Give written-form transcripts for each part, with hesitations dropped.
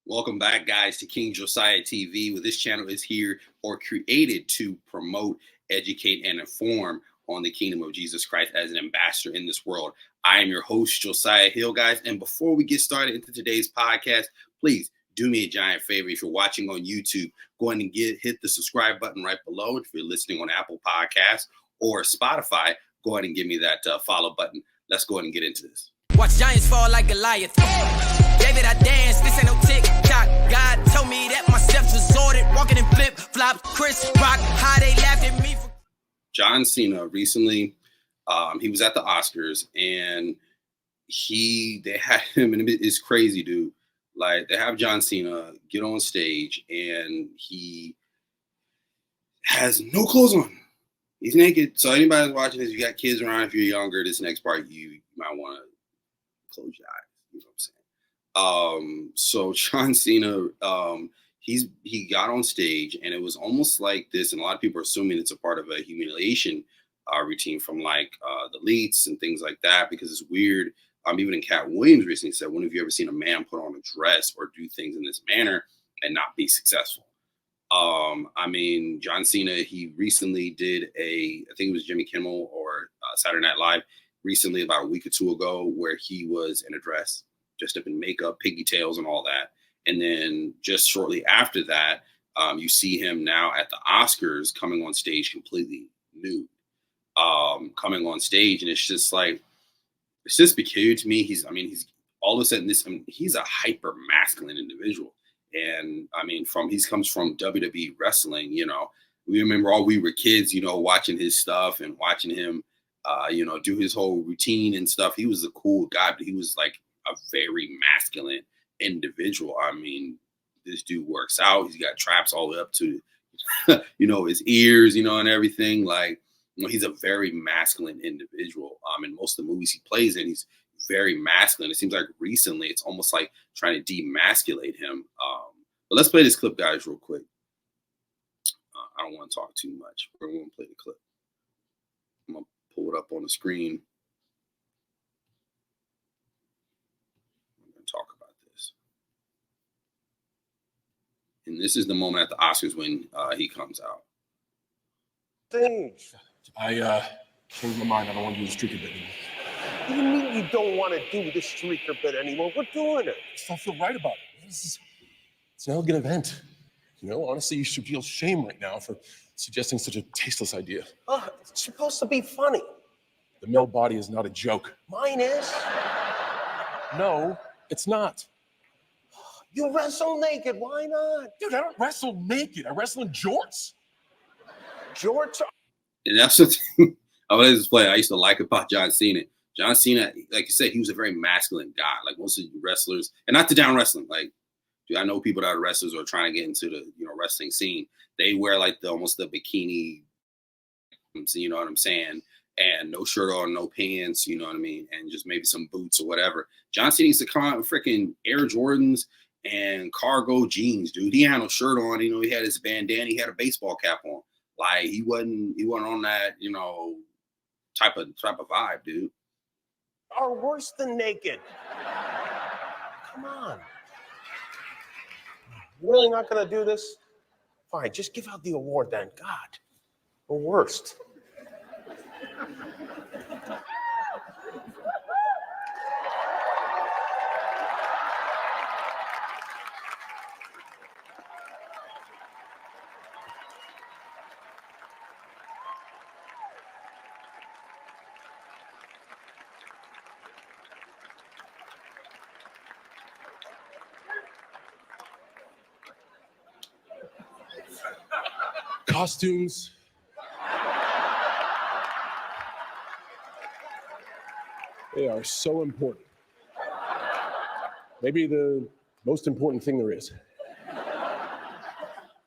Welcome back, guys, to King Josiah TV, where this channel is here or created to promote, educate, and inform on the kingdom of Jesus Christ as an ambassador in this world. I am your host, Josiah Hill, guys. And before we get started into today's podcast, please do me a giant favor. If you're watching on YouTube, go ahead and hit the subscribe button right below. If you're listening on Apple Podcasts or Spotify, go ahead and give me that follow button. Let's go ahead and get into this. Watch giants fall like Goliath. David, I dance. This ain't no tick-tock. God told me that my steps was ordered. Walking in flip-flops. Chris Rock, how they laughed at me. John Cena recently, he was at the Oscars, and they had him, and it's crazy, dude. Like, they have John Cena get on stage, and he has no clothes on. He's naked. So anybody that's watching this, you got kids around, if you're younger, this next part, you might want to close your eyes. You know what I'm saying? So John Cena, he got on stage, and it was almost like this, and a lot of people are assuming it's a part of a humiliation routine from like the elites and things like that, because it's weird. Even in Cat Williams recently said, when have you ever seen a man put on a dress or do things in this manner and not be successful? John Cena, he recently did I think it was Jimmy Kimmel or Saturday Night Live recently, about a week or two ago, where he was in a dress, dressed up in makeup, pigtails and all that. And then just shortly after that, you see him now at the Oscars coming on stage completely nude, coming on stage. And it's just like, it's just peculiar to me. He's all of a sudden he's a hyper masculine individual. And he comes from WWE wrestling, we remember all we were kids, watching his stuff and watching him, do his whole routine and stuff. He was a cool guy, but he was like a very masculine individual. This dude works out. He's got traps all the way up to, his ears, and everything. Like, he's a very masculine individual. In most of the movies he plays in, he's very masculine. It seems like recently it's almost like trying to demasculate him. But let's play this clip, guys, real quick. I don't want to talk too much. We're going to play the clip. I'm going to pull it up on the screen. I'm going to talk about this. And this is the moment at the Oscars when he comes out. Things. I changed my mind. I don't want to do the streaker bit anymore. What do you mean you don't want to do the streaker bit anymore? We're doing it. I still feel right about it. It's an elegant event. Honestly, you should feel shame right now for suggesting such a tasteless idea. It's supposed to be funny. The male body is not a joke. Mine is. No, it's not. You wrestle naked. Why not? Dude, I don't wrestle naked. I wrestle in jorts. Jorts? And that's the thing I used to like about John Cena. John Cena, like you said, he was a very masculine guy. Like most of the wrestlers, and not to down wrestling. Like, dude, I know people that are wrestlers or trying to get into the wrestling scene. They wear like almost the bikini, you know what I'm saying, and no shirt on, no pants, you know what I mean, and just maybe some boots or whatever. John Cena used to come out in freaking Air Jordans and cargo jeans, dude. He had no shirt on. He had his bandana. He had a baseball cap on. Like he wasn't on that, type of vibe, dude. Are worse than naked. Come on. You're really not going to do this? Fine, just give out the award then. God, the worst. Costumes. They are so important. Maybe the most important thing there is.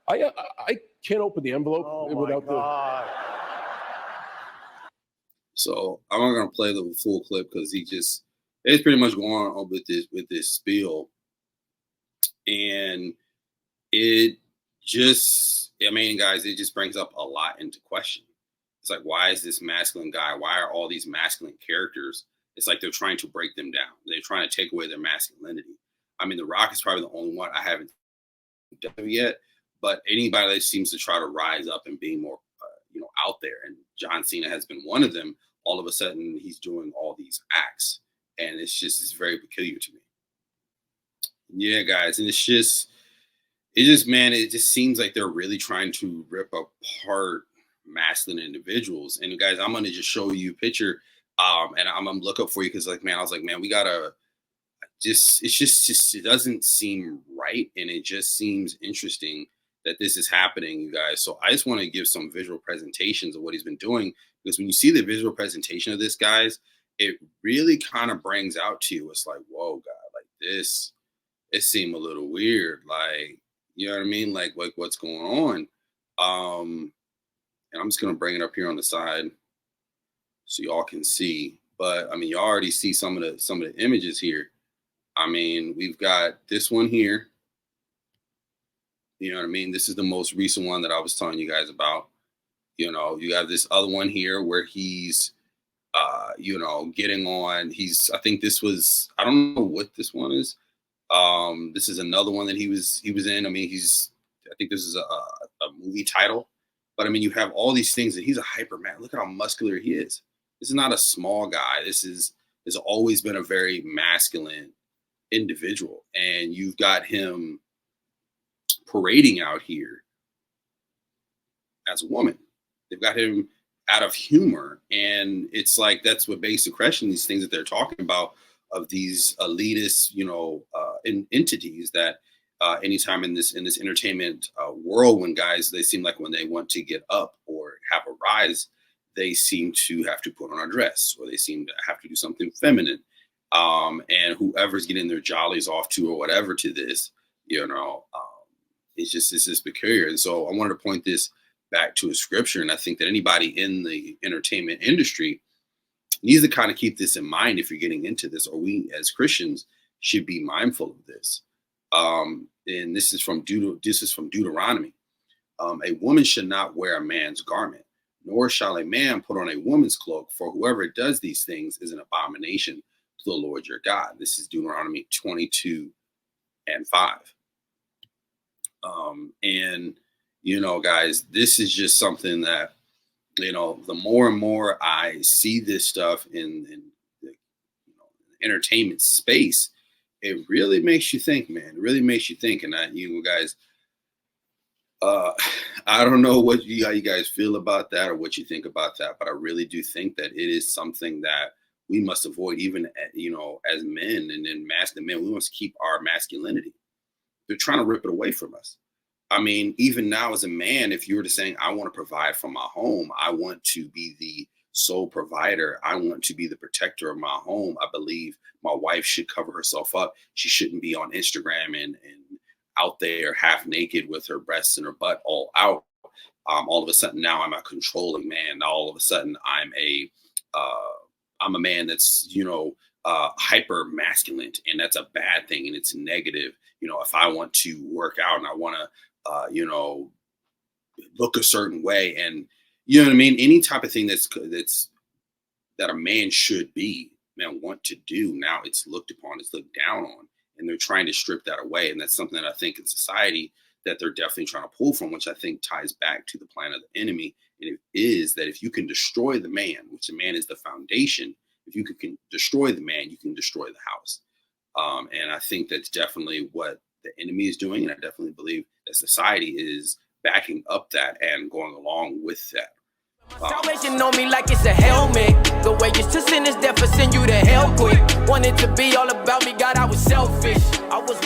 I can't open the envelope without God. So I'm not gonna play the full clip because it's pretty much going on with this spiel, and it just, guys, it just brings up a lot into question. It's like, why is this masculine guy? Why are all these masculine characters? It's like they're trying to break them down. They're trying to take away their masculinity. I mean, The Rock is probably the only one I haven't done yet, but anybody that seems to try to rise up and being more, out there, and John Cena has been one of them. All of a sudden, he's doing all these acts, and it's very peculiar to me. Yeah, guys, and man, it just seems like they're really trying to rip apart masculine individuals. And guys, I'm gonna just show you a picture, and I'm gonna look up for you because, like, man, I was like, man, we gotta just it doesn't seem right, and it just seems interesting that this is happening, you guys. So I just want to give some visual presentations of what he's been doing, because when you see the visual presentation of this, guys, it really kind of brings out to you, it's like, whoa, God, like this, it seemed a little weird, like, you know what I mean, like what's going on. And I'm just gonna bring it up here on the side so y'all can see. But I mean, you already see some of the images here. I mean, we've got this one here. You know what I mean? This is the most recent one that I was telling you guys about. You know, you have this other one here where he's, getting on. I think this was, I don't know what this one is. This is another one that he was in. I mean, I think this is a movie title, but I mean, you have all these things, and he's a hyper man. Look at how muscular he is. This is not a small guy. Has always been a very masculine individual, and you've got him parading out here as a woman. They've got him out of humor, and it's like that's what begs the question, these things that they're talking about of these elitist entities that anytime in this entertainment world, when guys, they seem like when they want to get up or have a rise, they seem to have to put on a dress, or they seem to have to do something feminine, and whoever's getting their jollies off to or whatever to this, it's just peculiar. And so I wanted to point this back to a scripture. And I think that anybody in the entertainment industry needs to kind of keep this in mind if you're getting into this, or we as Christians should be mindful of this. And this is from Deuteronomy. A woman should not wear a man's garment, nor shall a man put on a woman's cloak, for whoever does these things is an abomination to the Lord your God. This is Deuteronomy 22:5. And guys, this is just something that, the more and more I see this stuff in the entertainment space, it really makes you think, man. It really makes you think. And guys, I don't know how you guys feel about that or what you think about that, but I really do think that it is something that we must avoid, even as men, and then masculine men. We must keep our masculinity. They're trying to rip it away from us. I mean, even now as a man, if you were to saying, I want to provide for my home, I want to be the sole provider, I want to be the protector of my home, I believe my wife should cover herself up. She shouldn't be on Instagram and out there half naked with her breasts and her butt all out. All of a sudden now I'm a controlling man. Now all of a sudden I'm a man that's, hyper masculine, and that's a bad thing, and it's negative. If I want to work out and I want to, look a certain way, and you know what I mean, any type of thing that a man should be, want to do, now it's looked upon, it's looked down on, and they're trying to strip that away. And that's something that I think in society that they're definitely trying to pull from, which I think ties back to the plan of the enemy. And it is that if you can destroy the man, which the man is the foundation, if you can destroy the man, you can destroy the house. And I think that's definitely what the enemy is doing. And I definitely believe that society is backing up that and going along with that. Salvation on me like it's a helmet. The way you to sin is death, for send you to hell quick. Wanted to be all about me, God, I was selfish. I was